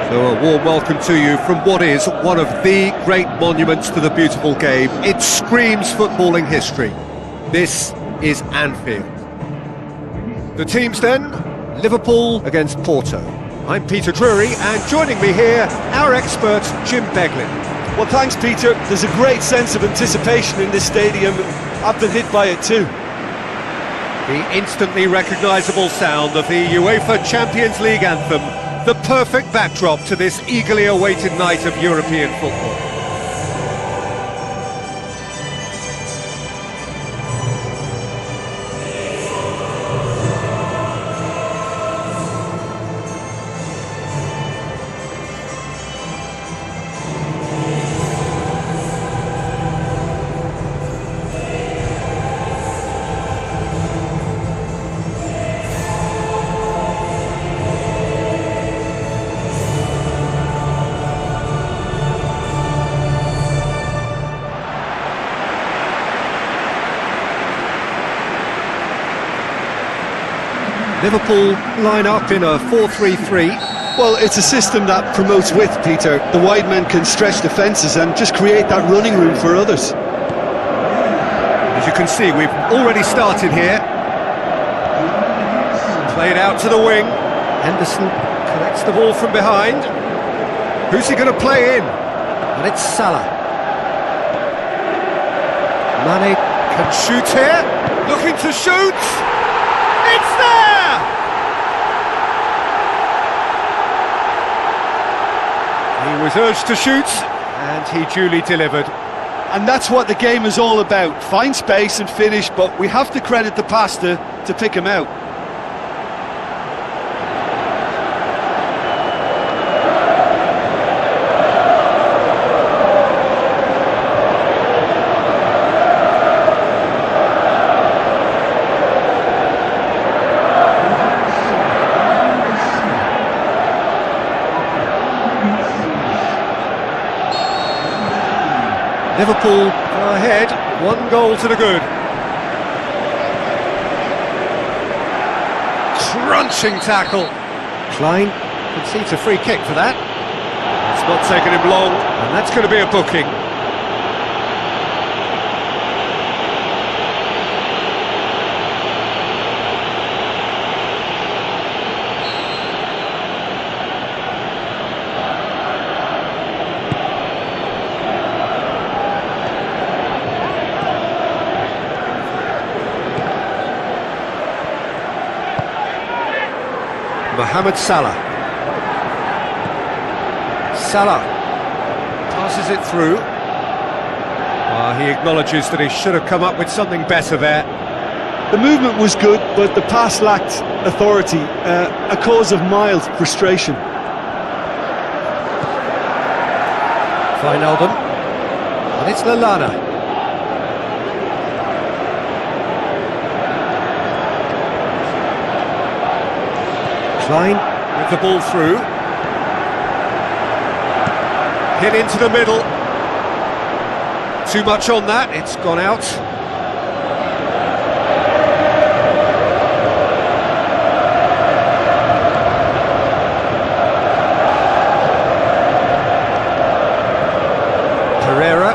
So a warm welcome to you from what is one of the great monuments to the beautiful game. It screams footballing history. This is Anfield. The teams then, Liverpool against Porto. I'm Peter Drury, and joining me here, our expert Jim Beglin. Well, thanks, Peter. There's a great sense of anticipation in this stadium. I've been hit by it too. The instantly recognisable sound of the UEFA Champions League anthem, the perfect backdrop to this eagerly awaited night of European football. Liverpool line up in a 4-3-3. Well, it's a system that promotes width, Peter. The wide men can stretch defences and just create that running room for others. As you can see, we've already started here. Played out to the wing. Henderson collects the ball from behind. Who's he going to play in? And it's Salah. Mane can shoot here. Looking to shoot. It's there! He was urged to shoot, and he duly delivered. And that's what the game is all about. Find space and finish, but we have to credit the passer to pick him out. Liverpool go ahead, 1 goal to the good. Crunching tackle. Klein concedes a free kick for that. It's not taken him long, and that's going to be a booking. Mohamed Salah. Salah passes it through. He acknowledges that he should have come up with something better there. The movement was good, but the pass lacked authority, a cause of mild frustration. Wijnaldum. And it's Lallana. Klein with the ball through. Hit into the middle. Too much on that, it's gone out. Pereira.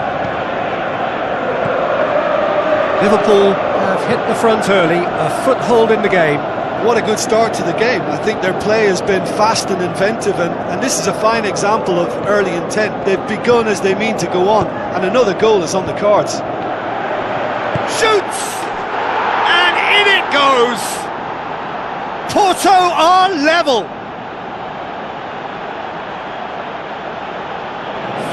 Liverpool have hit the front early, a foothold in the game. What a good start to the game. I think their play has been fast and inventive, and this is a fine example of early intent. They've begun as they mean to go on, and another goal is on the cards. Shoots! And in it goes! Porto are level!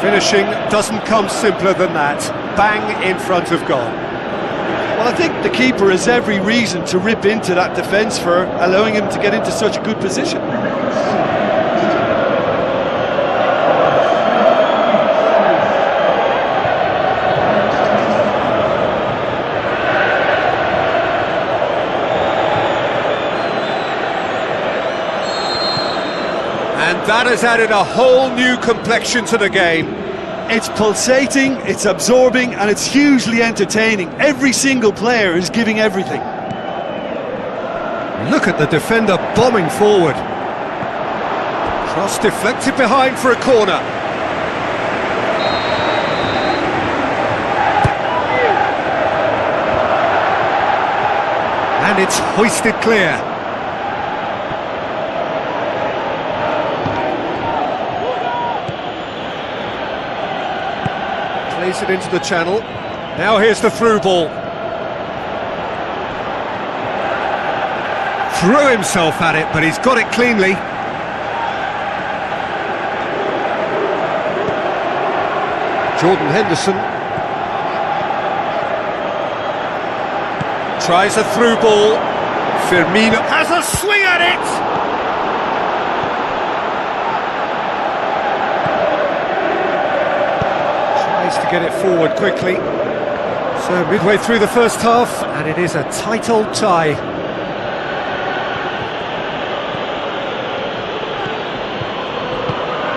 Finishing doesn't come simpler than that. Bang in front of goal. Well, I think the keeper has every reason to rip into that defence for allowing him to get into such a good position. And that has added a whole new complexion to the game. It's pulsating, it's absorbing, and it's hugely entertaining. Every single player is giving everything. Look at the defender bombing forward. Cross deflected behind for a corner. And it's hoisted clear. Plays it into the channel. Now here's the through ball. Threw himself at it, but he's got it cleanly. Jordan Henderson tries a through ball. Firmino has a swing at it! Tries to get it forward quickly. So midway through the first half, and it is a tight old tie.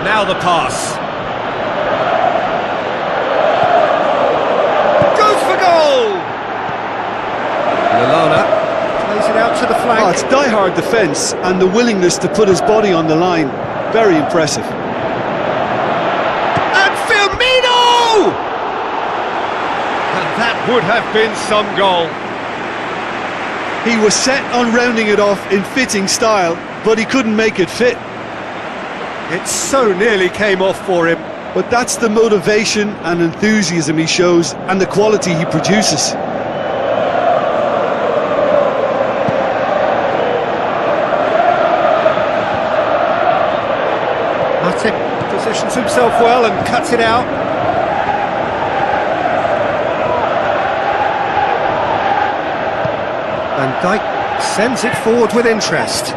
Now the pass. Goes for goal! Lallana plays it out to the flank. Oh, it's die-hard defence and the willingness to put his body on the line. Very impressive. And Firmino! And that would have been some goal. He was set on rounding it off in fitting style, but he couldn't make it fit. It so nearly came off for him. But that's the motivation and enthusiasm he shows and the quality he produces. Matic positions himself well and cuts it out. And Dijk sends it forward with interest.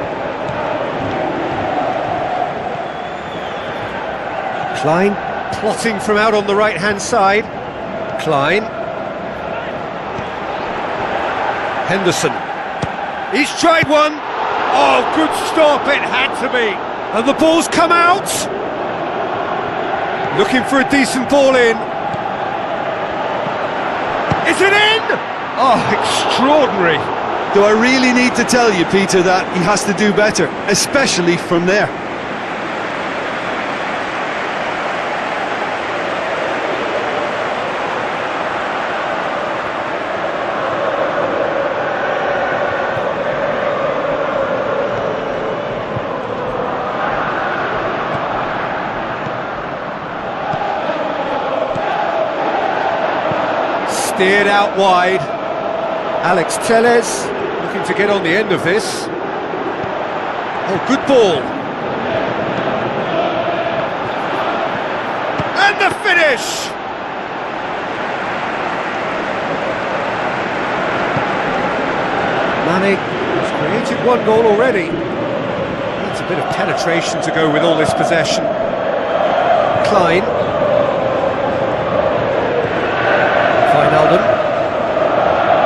Klein plotting from out on the right-hand side. Klein. Henderson. He's tried one. Oh, good stop, it had to be. And the ball's come out. Looking for a decent ball in. Is it in? Oh, extraordinary. Do I really need to tell you, Peter, that he has to do better, especially from there? Steered out wide. Alex Telles looking to get on the end of this. Oh, good ball. And the finish! Mane has created one goal already. That's a bit of penetration to go with all this possession. Klein.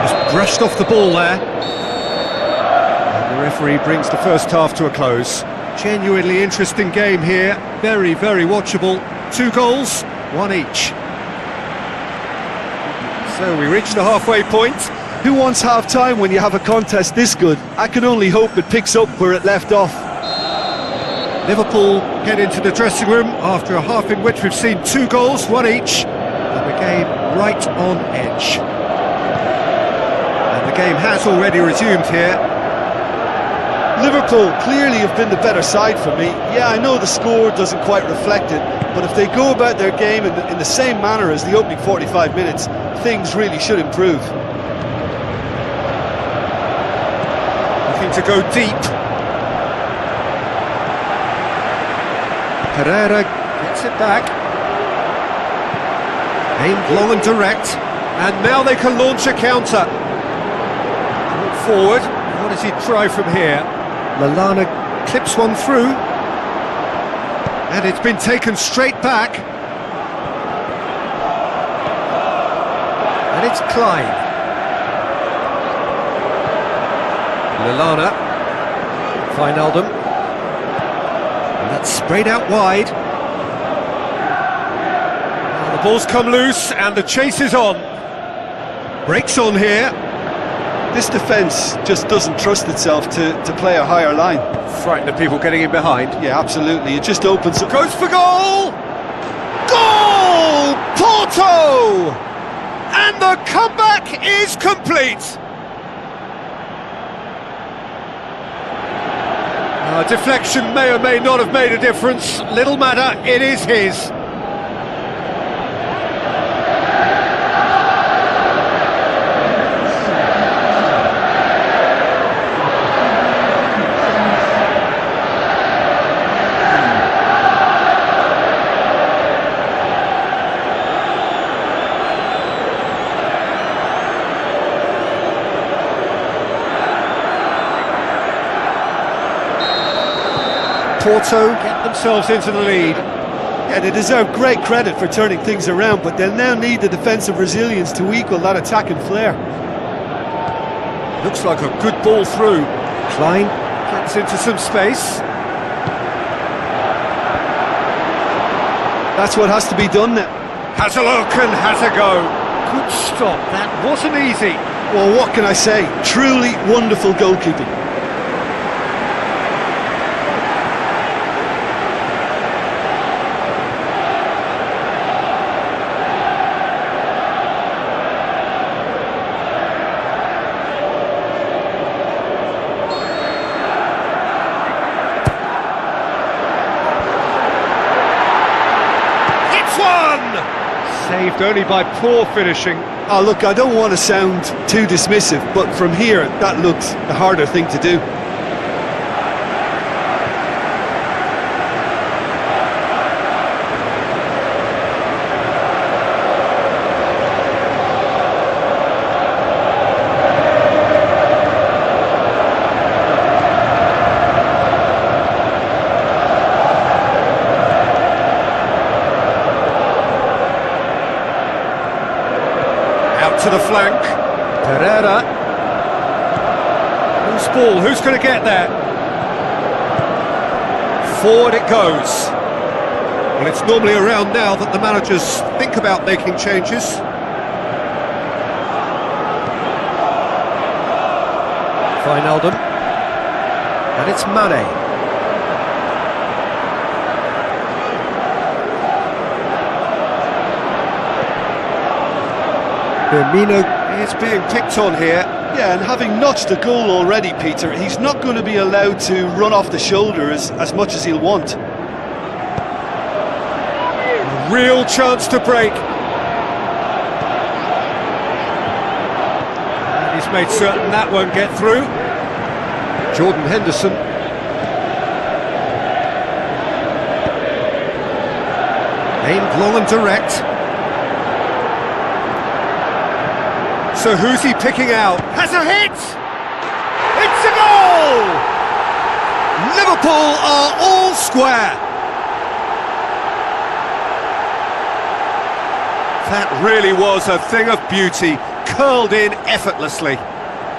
Just brushed off the ball there. And the referee brings the first half to a close. Genuinely interesting game here. Very, very watchable. 2 goals, 1 each. So we reach the halfway point. Who wants half-time when you have a contest this good? I can only hope it picks up where it left off. Liverpool get into the dressing room after a half in which we've seen 2 goals, 1 each. And the game right on edge. And the game has already resumed here. Liverpool clearly have been the better side for me. Yeah, I know the score doesn't quite reflect it, but if they go about their game in the same manner as the opening 45 minutes, things really should improve. Looking to go deep. Pereira gets it back. Aimed long and direct, and now they can launch a counter. Look forward, what does he try from here? Lallana clips one through, and it's been taken straight back. And it's Klein. Lallana, Wijnaldum, and that's sprayed out wide. Ball's come loose and the chase is on. Breaks on here. This defence just doesn't trust itself to play a higher line. Frightened of people getting in behind. Yeah, absolutely. It just opens up. Goes for goal! Goal! Porto! And the comeback is complete! Deflection may or may not have made a difference. Little matter, it is his. Porto get themselves into the lead. Yeah, they deserve great credit for turning things around, but they'll now need the defensive resilience to equal that attacking flair. Looks like a good ball through. Klein gets into some space. That's what has to be done now. Has a look and has a go. Good stop, that wasn't easy. Well, what can I say? Truly wonderful goalkeeping. Saved only by poor finishing. Oh, look, I don't want to sound too dismissive, but from here, that looks the harder thing to do. To the flank, Pereira. Loose ball, who's going to get there? Forward it goes. Well, it's normally around now that the managers think about making changes. Wijnaldum. And it's Mane. Firmino is being picked on here. Yeah, and having notched a goal already, Peter, he's not going to be allowed to run off the shoulder as much as he'll want. Real chance to break. And he's made certain that won't get through. Jordan Henderson. Aimed long and direct. So who's he picking out? Has a hit! It's a goal! Liverpool are all square. That really was a thing of beauty, curled in effortlessly.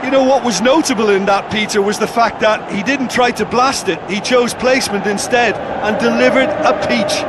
You know what was notable in that, Peter, was the fact that he didn't try to blast it. He chose placement instead and delivered a peach.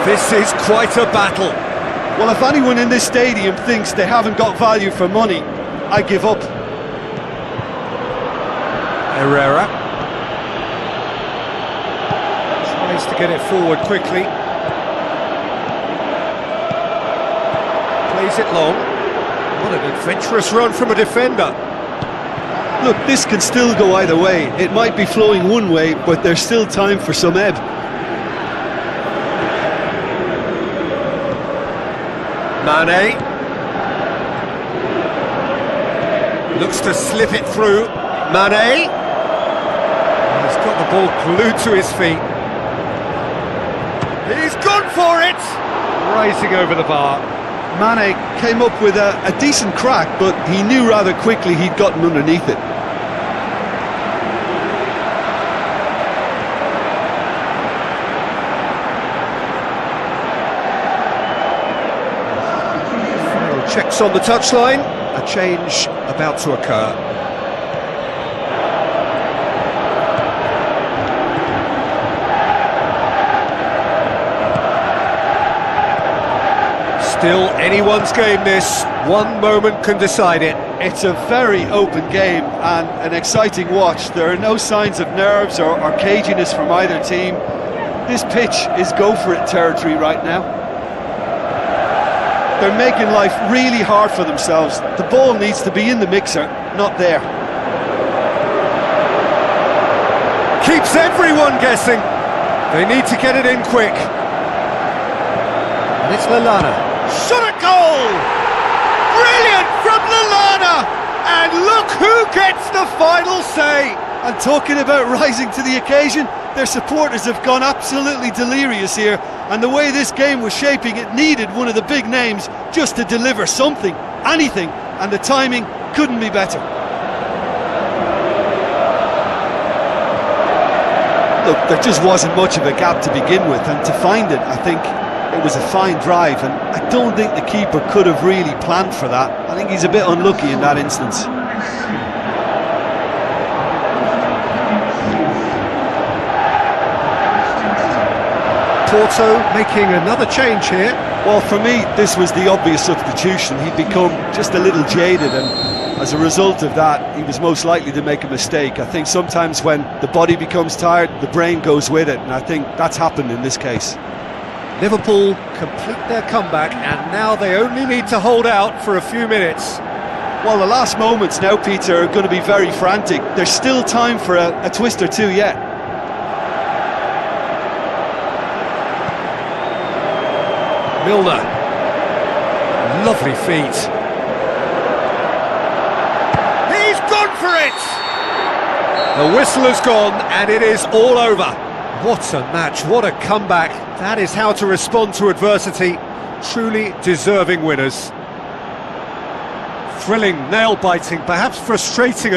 This is quite a battle. Well, if anyone in this stadium thinks they haven't got value for money, I give up. Herrera tries to get it forward quickly. Plays it long. What an adventurous run from a defender. Look, this can still go either way. It might be flowing one way, but there's still time for some ebb. Mane looks to slip it through. Mane, he's got the ball glued to his feet. He's gone for it! Rising over the bar. Mane came up with a decent crack, but he knew rather quickly he'd gotten underneath it. Checks on the touchline, a change about to occur. Still anyone's game this, one moment can decide it. It's a very open game and an exciting watch. There are no signs of nerves or caginess from either team. This pitch is go-for-it territory right now. They're making life really hard for themselves. The ball needs to be in the mixer, not there. Keeps everyone guessing. They need to get it in quick. And it's Lallana. Shot at goal! Brilliant from Lallana! And look who gets the final say! And talking about rising to the occasion, their supporters have gone absolutely delirious here, and the way this game was shaping, it needed one of the big names just to deliver something, anything, and the timing couldn't be better. Look, there just wasn't much of a gap to begin with, and to find it, I think it was a fine drive, and I don't think the keeper could have really planned for that. I think he's a bit unlucky in that instance. Porto making another change here. Well, for me, this was the obvious substitution. He'd become just a little jaded, and as a result of that, he was most likely to make a mistake. I think sometimes when the body becomes tired, the brain goes with it, and I think that's happened in this case. Liverpool complete their comeback, and now they only need to hold out for a few minutes. Well, the last moments now, Peter, are going to be very frantic. There's still time for a twist or two yet. Milner. Lovely feet. He's gone for it! The whistle has gone, and it is all over. What a match, what a comeback. That is how to respond to adversity. Truly deserving winners. Thrilling, nail-biting, perhaps frustrating.